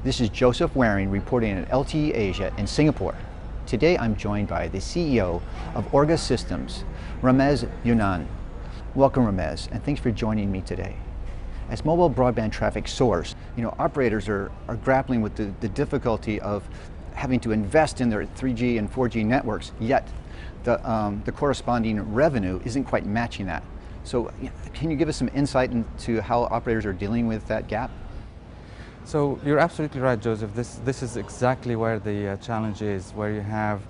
This is Joseph Waring reporting at LTE Asia in Singapore. Today I'm joined by the CEO of Orga Systems, Ramez Younan. Welcome, Ramez, and thanks for joining me today. As mobile broadband traffic soars, operators are grappling with the difficulty of having to invest in their 3G and 4G networks, yet the corresponding revenue isn't quite matching that. So can you give us some insight into how operators are dealing with that gap? So you're absolutely right, Joseph. This is exactly where the challenge is, where you have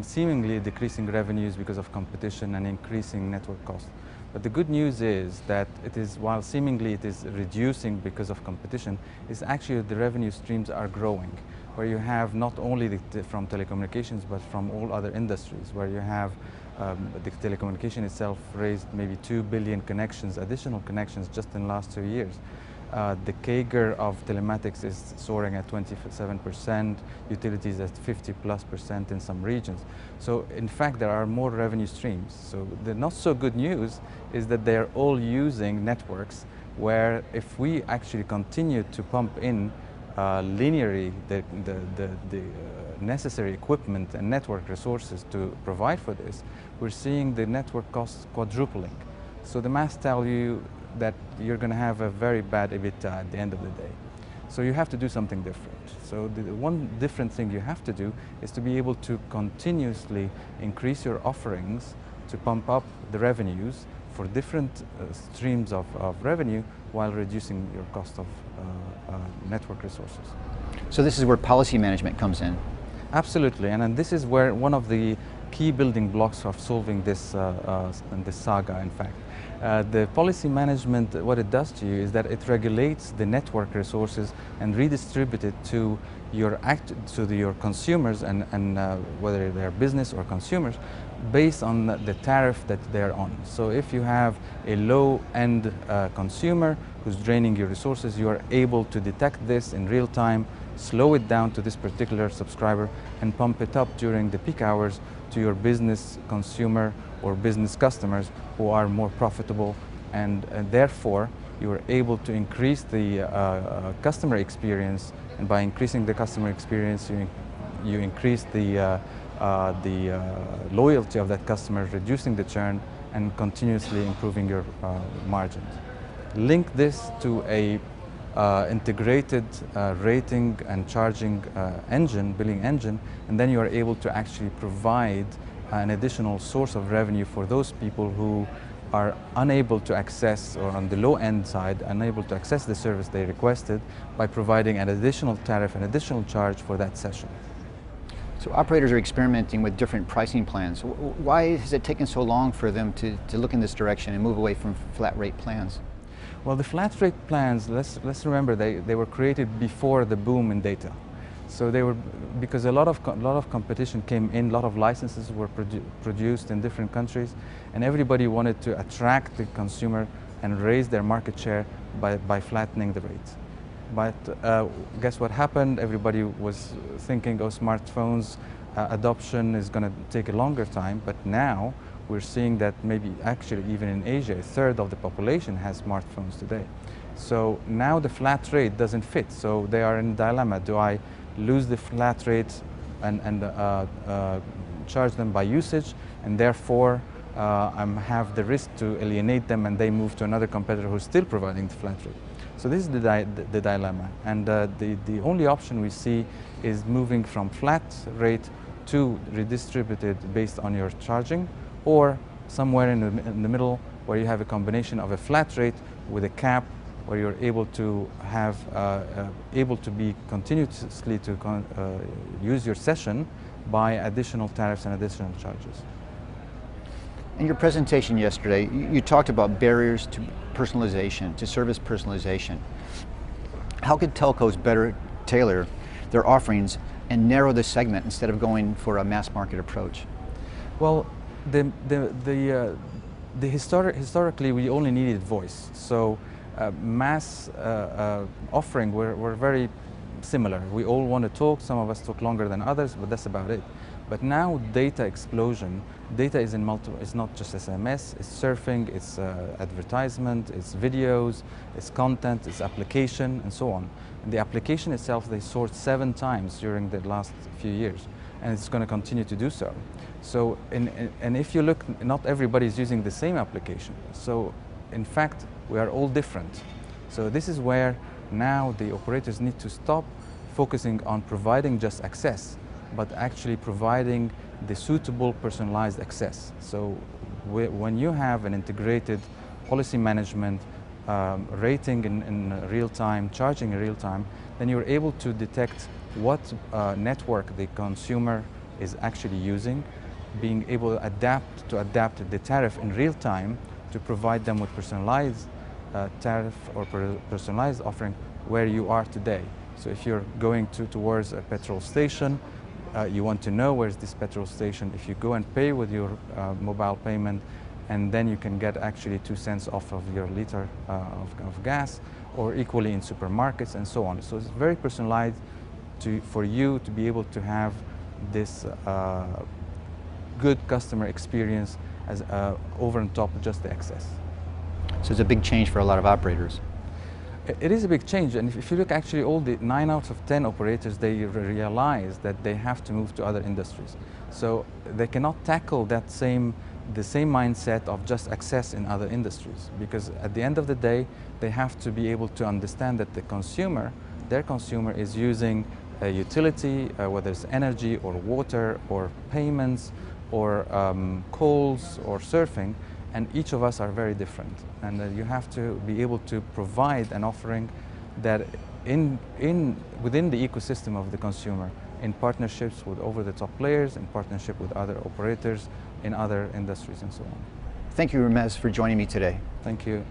seemingly decreasing revenues because of competition and increasing network costs. But the good news is that while seemingly it is reducing because of competition, is actually the revenue streams are growing, where you have not only from telecommunications, but from all other industries, where you have the telecommunication itself raised maybe 2 billion connections, additional connections just in the last 2 years. The CAGR of telematics is soaring at 27%, utilities at 50+% in some regions. So in fact, there are more revenue streams. So the not so good news is that they're all using networks where if we actually continue to pump in linearly the necessary equipment and network resources to provide for this, we're seeing the network costs quadrupling. So the math tells you that you're going to have a very bad EBITDA at the end of the day. So you have to do something different. So the one different thing you have to do is to be able to continuously increase your offerings to pump up the revenues for different streams of revenue while reducing your cost of network resources. So this is where policy management comes in. Absolutely, and this is where one of the key building blocks of solving this saga, in fact. The policy management, what it does to you is that it regulates the network resources and redistributes it to your consumers and whether they're business or consumers, based on the tariff that they're on. So if you have a low-end consumer who's draining your resources, you are able to detect this in real time, slow it down to this particular subscriber, and pump it up during the peak hours to your business consumer or business customers who are more profitable, and therefore you are able to increase the customer experience, and by increasing the customer experience you increase the loyalty of that customer, reducing the churn and continuously improving your margins. Link this to a integrated rating and charging billing engine, and then you are able to actually provide an additional source of revenue for those people who are unable to access, or on the low end side, unable to access the service they requested, by providing an additional tariff, an additional charge for that session. So operators are experimenting with different pricing plans. Why has it taken so long for them to look in this direction and move away from flat rate plans? Well, the flat rate plans, let's remember, they were created before the boom in data. So they were, because a lot of competition came in, a lot of licenses were produced in different countries, and everybody wanted to attract the consumer and raise their market share by flattening the rates. But guess what happened? Everybody was thinking, oh, smartphones adoption is going to take a longer time, but now we're seeing that maybe actually even in Asia, 1/3 of the population has smartphones today. So now the flat rate doesn't fit. So they are in a dilemma. Do I lose the flat rate and charge them by usage, and therefore have the risk to alienate them and they move to another competitor who's still providing the flat rate? So this is the dilemma. And the only option we see is moving from flat rate to redistributed based on your charging, or somewhere in the middle, where you have a combination of a flat rate with a cap, where you're able to have be continuously to use your session by additional tariffs and additional charges. In your presentation yesterday, you talked about barriers to personalization, to service personalization. How could telcos better tailor their offerings and narrow the segment instead of going for a mass market approach? Well, historically we only needed voice. So mass offering were very similar. We all want to talk. Some of us talk longer than others, but that's about it. But now data explosion, data is in multiple, it's not just SMS, it's surfing, it's advertisement, it's videos, it's content, it's application, and so on. And the application itself, they soared 7 times during the last few years, and it's going to continue to do so. So, and if you look, not everybody is using the same application. So, in fact, we are all different. So this is where now the operators need to stop focusing on providing just access, but actually providing the suitable personalized access. So when you have an integrated policy management, rating in real time, charging in real time, then you're able to detect what network the consumer is actually using, being able to adapt the tariff in real time to provide them with personalized tariff or personalized offering where you are today. So if you're going towards a petrol station, you want to know where's this petrol station. If you go and pay with your mobile payment, and then you can get actually 2 cents off of your liter of gas, or equally in supermarkets and so on. So it's very personalized for you to be able to have this good customer experience as over and top of just the access. So it's a big change for a lot of operators. It is a big change, and if you look actually all the 9 out of 10 operators, they realize that they have to move to other industries. So they cannot tackle the same mindset of just access in other industries, because at the end of the day, they have to be able to understand that their consumer is using a utility, whether it's energy or water or payments or calls or surfing, and each of us are very different, and you have to be able to provide an offering that within the ecosystem of the consumer, in partnerships with over-the-top players, in partnership with other operators in other industries and so on. Thank you, Ramez, for joining me today. Thank you.